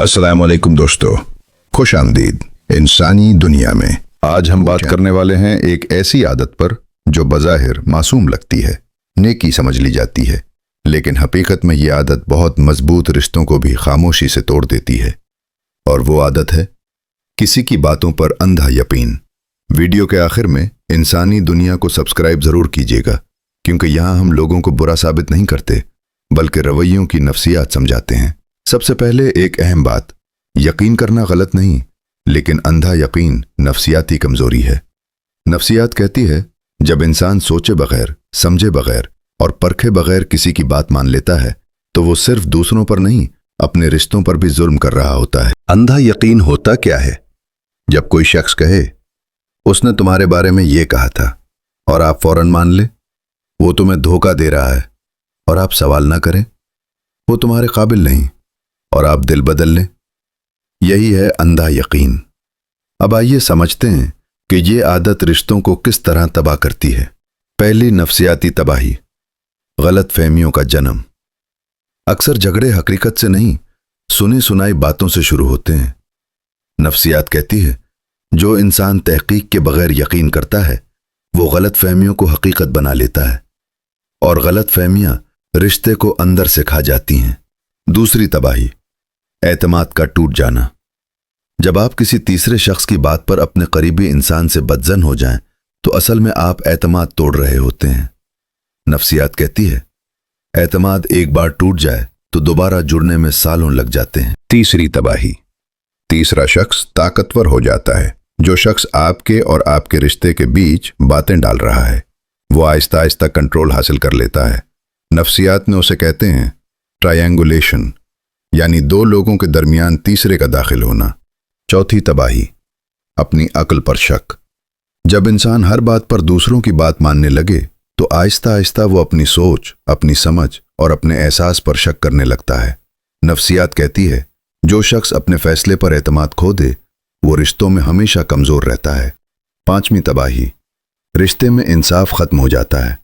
अस्सलाम वालेकुम दोस्तों, खुश आमदीद इंसानी दुनिया में। आज हम बात करने वाले हैं एक ऐसी आदत पर जो बज़ाहिर मासूम लगती है, नेकी समझ ली जाती है, लेकिन हकीकत में ये आदत बहुत मजबूत रिश्तों को भी खामोशी से तोड़ देती है। और वो आदत है किसी की बातों पर अंधा यकीन। वीडियो के आखिर में इंसानी दुनिया को सब्सक्राइब ज़रूर कीजिएगा, क्योंकि यहाँ हम लोगों को बुरा साबित नहीं करते बल्कि रवैयों की नफ्सियात समझाते हैं। सबसे पहले एक अहम बात, यकीन करना गलत नहीं, लेकिन अंधा यकीन नफ्सियाती कमजोरी है। नफ्सियात कहती है जब इंसान सोचे बगैर, समझे बगैर और परखे बगैर किसी की बात मान लेता है तो वो सिर्फ दूसरों पर नहीं, अपने रिश्तों पर भी जुल्म कर रहा होता है। अंधा यकीन होता क्या है? जब कोई शख्स कहे उसने तुम्हारे बारे में ये कहा था और आप फौरन मान ले, वो तुम्हें धोखा दे रहा है और आप सवाल ना करें, वो तुम्हारे काबिल नहीं और आप दिल बदल लें, यही है अंधा यकीन। अब आइए समझते हैं कि ये आदत रिश्तों को किस तरह तबाह करती है। पहली, नफ्सियाती तबाही, गलत फहमियों का जन्म। अक्सर झगड़े हकीकत से नहीं, सुनी सुनाई बातों से शुरू होते हैं। नफ्सियात कहती है जो इंसान तहकीक के बगैर यकीन करता है वो गलत फहमियों को हकीकत बना लेता है और गलत फहमियां रिश्ते को अंदर से खा जाती हैं। दूसरी तबाही, एतमाद का टूट जाना। जब आप किसी तीसरे शख्स की बात पर अपने करीबी इंसान से बदजन हो जाएं तो असल में आप एतमाद तोड़ रहे होते हैं। नफ्सियात कहती है एतमाद एक बार टूट जाए तो दोबारा जुड़ने में सालों लग जाते हैं। तीसरी तबाही, तीसरा शख्स ताकतवर हो जाता है। जो शख्स आपके और आपके रिश्ते के बीच बातें डाल रहा है वो आहिस्ता आहिस्ता कंट्रोल हासिल कर लेता है। नफ्सियात में उसे कहते हैं ट्रायंगुलेशन, यानी दो लोगों के दरमियान तीसरे का दाखिल होना। चौथी तबाही, अपनी अक्ल पर शक। जब इंसान हर बात पर दूसरों की बात मानने लगे तो आहिस्ता आहिस्ता वो अपनी सोच, अपनी समझ और अपने एहसास पर शक करने लगता है। नफ्सियात कहती है जो शख्स अपने फैसले पर एतमाद खो दे वो रिश्तों में हमेशा कमजोर रहता है। पांचवी तबाही, रिश्ते में इंसाफ खत्म हो जाता है।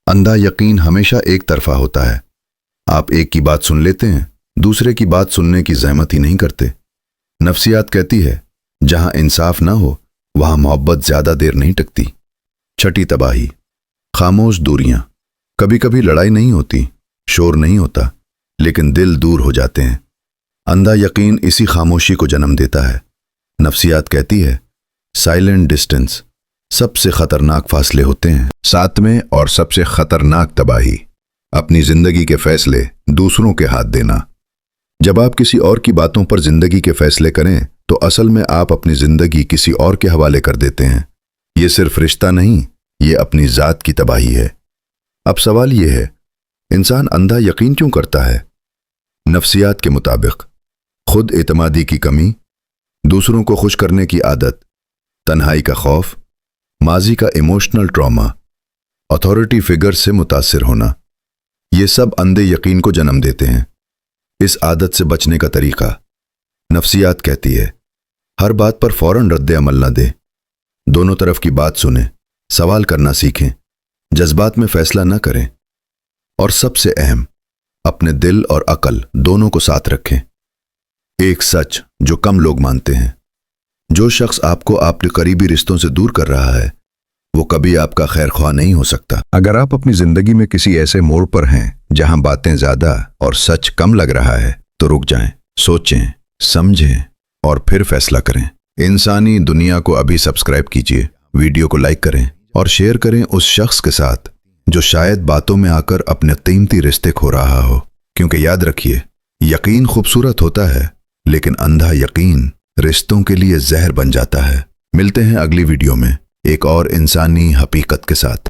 अंधा यकीन हमेशा एक तरफा होता है। आप एक की बात सुन लेते हैं, दूसरे की बात सुनने की ज़हमत ही नहीं करते। नफ्सियात कहती है जहां इंसाफ ना हो वहां मोहब्बत ज्यादा देर नहीं टिकती। छठी तबाही, खामोश दूरियां। कभी कभी लड़ाई नहीं होती, शोर नहीं होता, लेकिन दिल दूर हो जाते हैं। अंधा यकीन इसी खामोशी को जन्म देता है। नफ्सियात कहती है साइलेंट डिस्टेंस। सबसे खतरनाक फासले होते हैं। सातवें और सबसे खतरनाक तबाही, अपनी जिंदगी के फैसले दूसरों के हाथ देना। जब आप किसी और की बातों पर जिंदगी के फैसले करें तो असल में आप अपनी जिंदगी किसी और के हवाले कर देते हैं। ये सिर्फ रिश्ता नहीं, ये अपनी जात की तबाही है। अब सवाल ये है, इंसान अंधा यकीन क्यों करता है? नफ्सियात के मुताबिक खुद एतमादी की कमी, दूसरों को खुश करने की आदत, तन्हाई का खौफ, माजी का इमोशनल ट्रॉमा, अथॉरिटी फिगर से मुतासिर होना, ये सब अंधे यकीन को जन्म देते हैं। इस आदत से बचने का तरीका, नफ्सियात कहती है हर बात पर फौरन रद्द अमल न दे, दोनों तरफ की बात सुने, सवाल करना सीखें, जज्बात में फैसला न करें और सबसे अहम, अपने दिल और अकल दोनों को साथ रखें। एक सच जो कम लोग मानते हैं, जो शख्स आपको आपके करीबी रिश्तों से दूर कर रहा है वो कभी आपका खैरख्वाह नहीं हो सकता। अगर आप अपनी जिंदगी में किसी ऐसे मोड़ पर हैं जहां बातें ज्यादा और सच कम लग रहा है तो रुक जाएं, सोचें, समझें और फिर फैसला करें। इंसानी दुनिया को अभी सब्सक्राइब कीजिए, वीडियो को लाइक करें और शेयर करें उस शख्स के साथ जो शायद बातों में आकर अपने कीमती रिश्ते खो रहा हो। क्योंकि याद रखिए, यकीन खूबसूरत होता है लेकिन अंधा यकीन रिश्तों के लिए जहर बन जाता है। मिलते हैं अगली वीडियो में एक और इंसानी हकीकत के साथ।